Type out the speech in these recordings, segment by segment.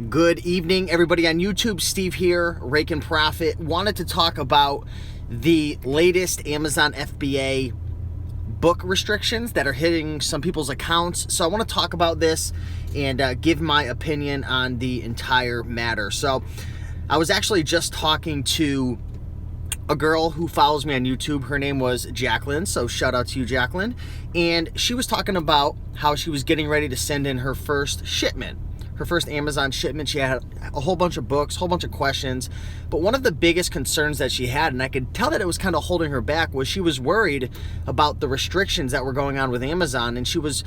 Good evening, everybody on YouTube. Steve here, Rake and Profit. Wanted to talk about the latest Amazon FBA book restrictions that are hitting some people's accounts. So I want to talk about this and give my opinion on the entire matter. So I was actually just talking to a girl who follows me on YouTube. Her name was Jacqueline, so shout out to you, Jacqueline. And she was talking about how she was getting ready to send in her first shipment. Her first Amazon shipment. She had a whole bunch of books, a whole bunch of questions. But one of the biggest concerns that she had, and I could tell that it was kind of holding her back, was she was worried about the restrictions that were going on with Amazon. And she was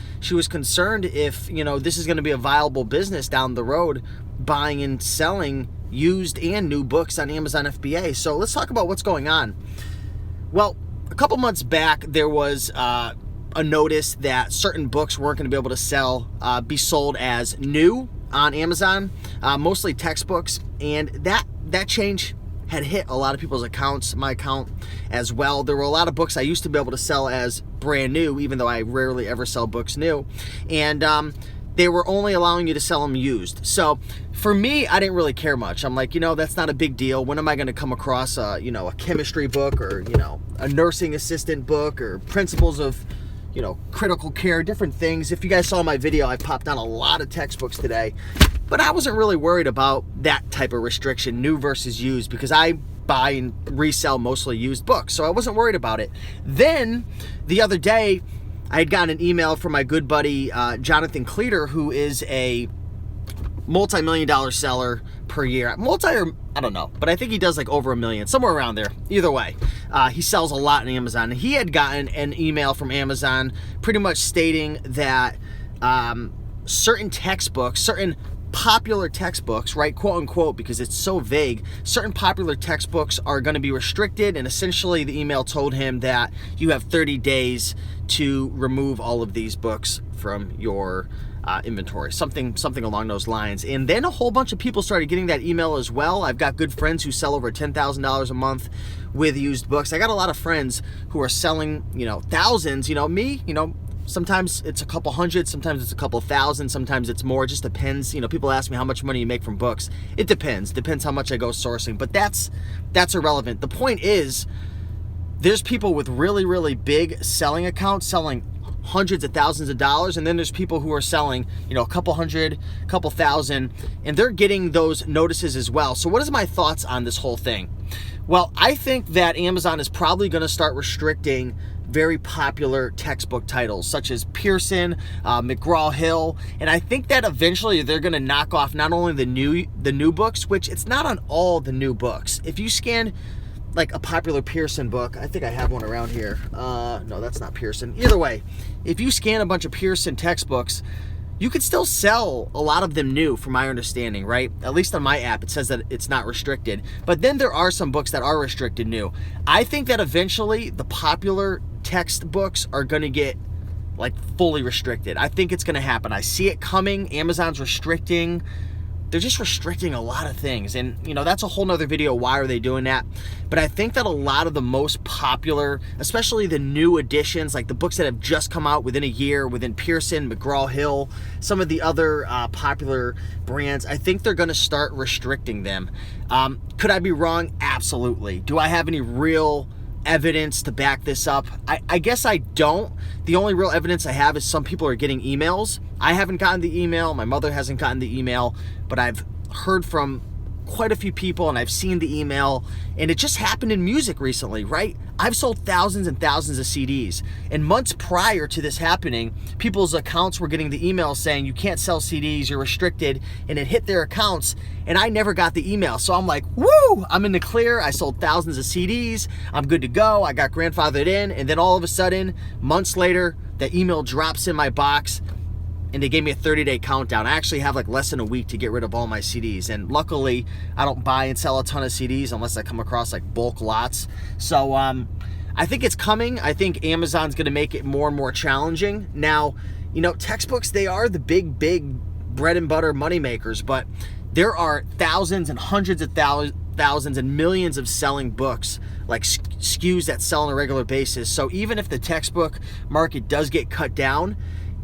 concerned if, this is going to be a viable business down the road, buying and selling used and new books on Amazon FBA. So let's talk about what's going on. Well, a couple months back, there was a notice that certain books weren't going to be able to be sold as new on Amazon, mostly textbooks, and that change had hit a lot of people's accounts, my account as well. There were a lot of books I used to be able to sell as brand new, even though I rarely ever sell books new, and they were only allowing you to sell them used. So for me, I didn't really care much. I'm like, that's not a big deal. When am I going to come across a chemistry book, or a nursing assistant book, or principles of critical care, different things. If you guys saw my video, I popped on a lot of textbooks today, but I wasn't really worried about that type of restriction, new versus used, because I buy and resell mostly used books, so I wasn't worried about it. Then the other day, I had gotten an email from my good buddy, Jonathan Cleater, who is a multi-million-dollar seller per year. I don't know, but I think he does like over $1 million, somewhere around there. Either way, he sells a lot on Amazon. He had gotten an email from Amazon pretty much stating that certain textbooks, certain popular textbooks, right, quote unquote, because it's so vague, certain popular textbooks are going to be restricted, and essentially the email told him that you have 30 days to remove all of these books from your inventory, something along those lines. And then a whole bunch of people started getting that email as well. I've got good friends who sell over $10,000 a month with used books. I got a lot of friends who are selling, thousands. Me, sometimes it's a couple hundred, sometimes it's a couple thousand, sometimes it's more. It just depends. People ask me how much money you make from books. It depends. Depends how much I go sourcing. But that's irrelevant. The point is, there's people with really, really big selling accounts selling hundreds of thousands of dollars, and then there's people who are selling a couple hundred, couple thousand, and they're getting those notices as well. So what is my thoughts on this whole thing? Well, I think that Amazon is probably going to start restricting very popular textbook titles such as Pearson, McGraw-Hill, and I think that eventually they're going to knock off not only the new books, which it's not on all the new books. If you scan like a popular Pearson book, I think I have one around here. No, that's not Pearson. Either way, if you scan a bunch of Pearson textbooks, you could still sell a lot of them new, from my understanding, right? At least on my app, it says that it's not restricted. But then there are some books that are restricted new. I think that eventually the popular textbooks are going to get like fully restricted. I think it's going to happen. I see it coming. Amazon's restricting. They're just restricting a lot of things, and that's a whole nother video. Why are they doing that? But I think that a lot of the most popular, especially the new editions, like the books that have just come out within a year, within Pearson, McGraw-Hill, some of the other popular brands, I think they're going to start restricting them. Could I be wrong? Absolutely. Do I have any real evidence to back this up? I guess I don't. The only real evidence I have is some people are getting emails. I haven't gotten the email. My mother hasn't gotten the email, but I've heard from quite a few people, and I've seen the email, and it just happened in music recently, right? I've sold thousands and thousands of CDs, and months prior to this happening, people's accounts were getting the email saying you can't sell CDs, you're restricted, and it hit their accounts, and I never got the email. So I'm like, woo, I'm in the clear. I sold thousands of CDs, I'm good to go, I got grandfathered in, and then all of a sudden, months later, the email drops in my box, and they gave me a 30-day countdown. I actually have like less than a week to get rid of all my CDs. And luckily, I don't buy and sell a ton of CDs unless I come across like bulk lots. So I think it's coming. I think Amazon's going to make it more and more challenging. Now, textbooks, they are the big bread and butter money makers, but there are thousands and hundreds of thousands and millions of selling books, like SKUs that sell on a regular basis. So even if the textbook market does get cut down,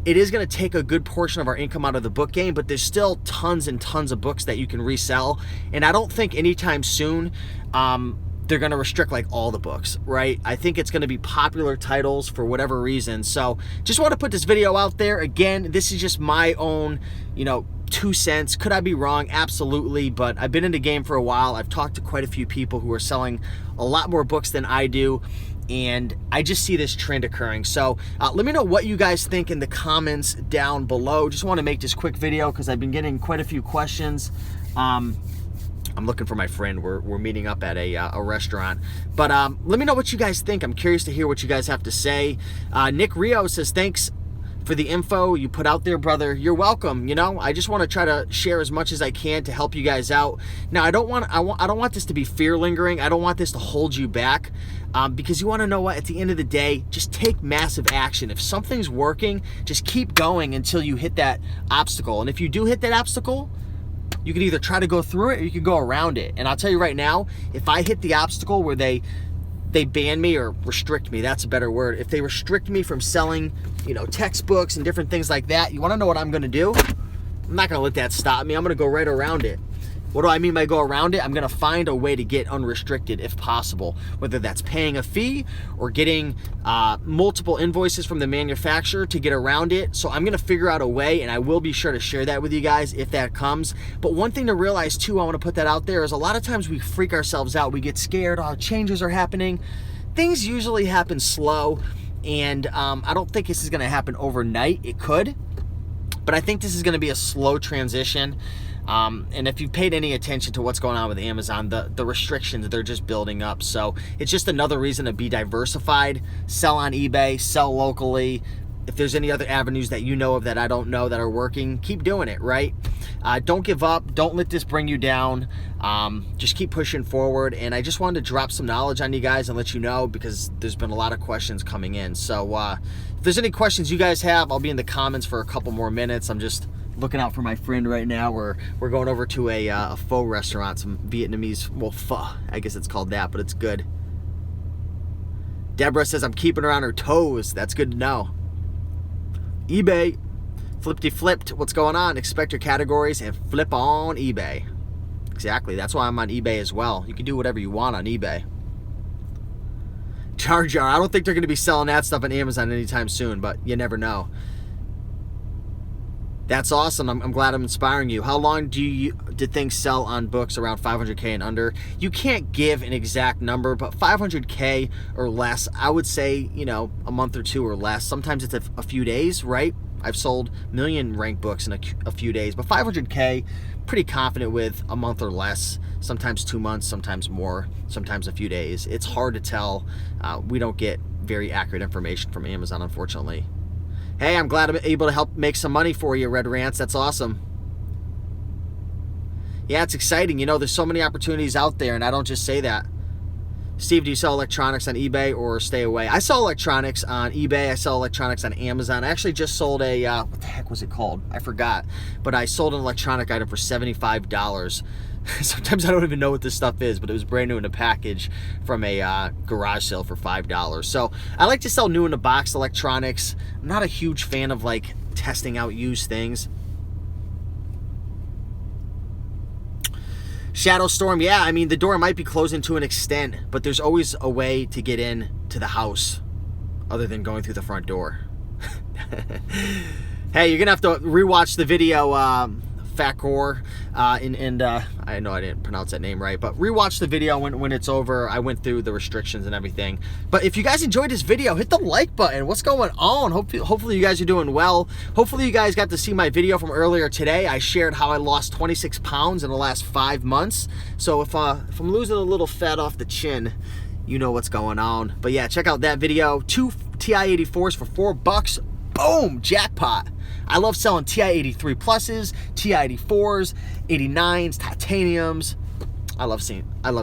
it is going to take a good portion of our income out of the book game, but there's still tons and tons of books that you can resell. And I don't think anytime soon they're going to restrict like all the books, right? I think it's going to be popular titles for whatever reason. So just want to put this video out there. Again, this is just my own, 2 cents. Could I be wrong? Absolutely. But I've been in the game for a while. I've talked to quite a few people who are selling a lot more books than I do, and I just see this trend occurring. So let me know what you guys think in the comments down below. Just want to make this quick video because I've been getting quite a few questions. I'm looking for my friend. We're meeting up at a restaurant. But let me know what you guys think. I'm curious to hear what you guys have to say. Nick Rio says, thanks for the info you put out there, brother. You're welcome. I just want to try to share as much as I can to help you guys out. Now, I don't want this to be fear lingering. I don't want this to hold you back, because you want to know what, at the end of the day, just take massive action. If something's working, just keep going until you hit that obstacle. And if you do hit that obstacle, you can either try to go through it or you can go around it. And I'll tell you right now, if I hit the obstacle where they ban me or restrict me, that's a better word. If they restrict me from selling, textbooks and different things like that, you want to know what I'm going to do? I'm not going to let that stop me. I'm going to go right around it. What do I mean by go around it? I'm going to find a way to get unrestricted if possible, whether that's paying a fee or getting multiple invoices from the manufacturer to get around it. So I'm going to figure out a way, and I will be sure to share that with you guys if that comes. But one thing to realize too, I want to put that out there, is a lot of times we freak ourselves out. We get scared. Oh, changes are happening. Things usually happen slow, and I don't think this is going to happen overnight. It could, but I think this is going to be a slow transition. And if you've paid any attention to what's going on with Amazon, the restrictions, they're just building up. So it's just another reason to be diversified, sell on eBay, sell locally. If there's any other avenues that you know of that I don't know that are working, keep doing it, right? Don't give up. Don't let this bring you down. Just keep pushing forward. And I just wanted to drop some knowledge on you guys and let you know, because there's been a lot of questions coming in. So if there's any questions you guys have, I'll be in the comments for a couple more minutes. I'm just looking out for my friend right now. We're going over to a pho restaurant, some Vietnamese, well, pho, I guess it's called that, but it's good. Deborah says, I'm keeping her on her toes. That's good to know. eBay, flipped. What's going on? Expect your categories and flip on eBay. Exactly. That's why I'm on eBay as well. You can do whatever you want on eBay. Jar Jar, I don't think they're going to be selling that stuff on Amazon anytime soon, but you never know. That's awesome. I'm glad I'm inspiring you. How long did things sell on books around 500K and under? You can't give an exact number, but 500K or less, I would say, a month or two or less. Sometimes it's a few days, right? I've sold million ranked books in a few days, but 500K, pretty confident with a month or less. Sometimes 2 months, sometimes more, sometimes a few days. It's hard to tell. We don't get very accurate information from Amazon, unfortunately. Hey, I'm glad I'm able to help make some money for you, Red Rants. That's awesome. Yeah, it's exciting. There's so many opportunities out there, and I don't just say that. Steve, do you sell electronics on eBay or stay away? I sell electronics on eBay. I sell electronics on Amazon. I actually just sold a, what the heck was it called? I forgot. But I sold an electronic item for $75. Sometimes I don't even know what this stuff is, but it was brand new in a package from a garage sale for $5. So I like to sell new in the box electronics. I'm not a huge fan of like testing out used things. Shadow Storm, yeah, I mean, the door might be closing to an extent, but there's always a way to get in to the house other than going through the front door. Hey, you're going to have to rewatch the video, Fakor, and I know I didn't pronounce that name right, but rewatch the video when it's over. I went through the restrictions and everything. But if you guys enjoyed this video, hit the like button. What's going on? Hopefully you guys are doing well. Hopefully you guys got to see my video from earlier today. I shared how I lost 26 pounds in the last 5 months. So if I'm losing a little fat off the chin, you know what's going on. But yeah, check out that video. 2 TI-84s for $4. Boom, jackpot. I love selling TI-83 pluses, TI-84s, 89s, titaniums. I love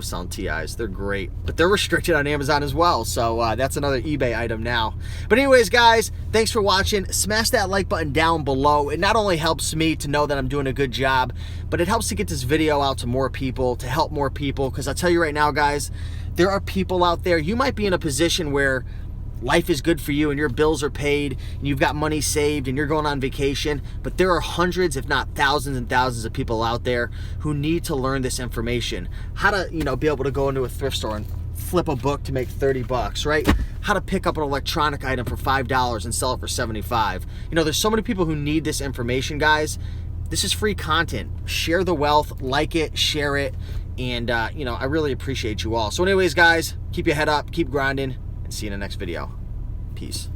selling TIs. They're great, but they're restricted on Amazon as well. So that's another eBay item now. But anyways, guys, thanks for watching. Smash that like button down below. It not only helps me to know that I'm doing a good job, but it helps to get this video out to more people, to help more people. Because I'll tell you right now, guys, there are people out there. You might be in a position where life is good for you and your bills are paid and you've got money saved and you're going on vacation, but there are hundreds, if not thousands and thousands of people out there who need to learn this information. How to, be able to go into a thrift store and flip a book to make 30 bucks, right? How to pick up an electronic item for $5 and sell it for 75. There's so many people who need this information, guys. This is free content. Share the wealth, like it, share it, and I really appreciate you all. So anyways, guys, keep your head up, keep grinding, and see you in the next video. Peace.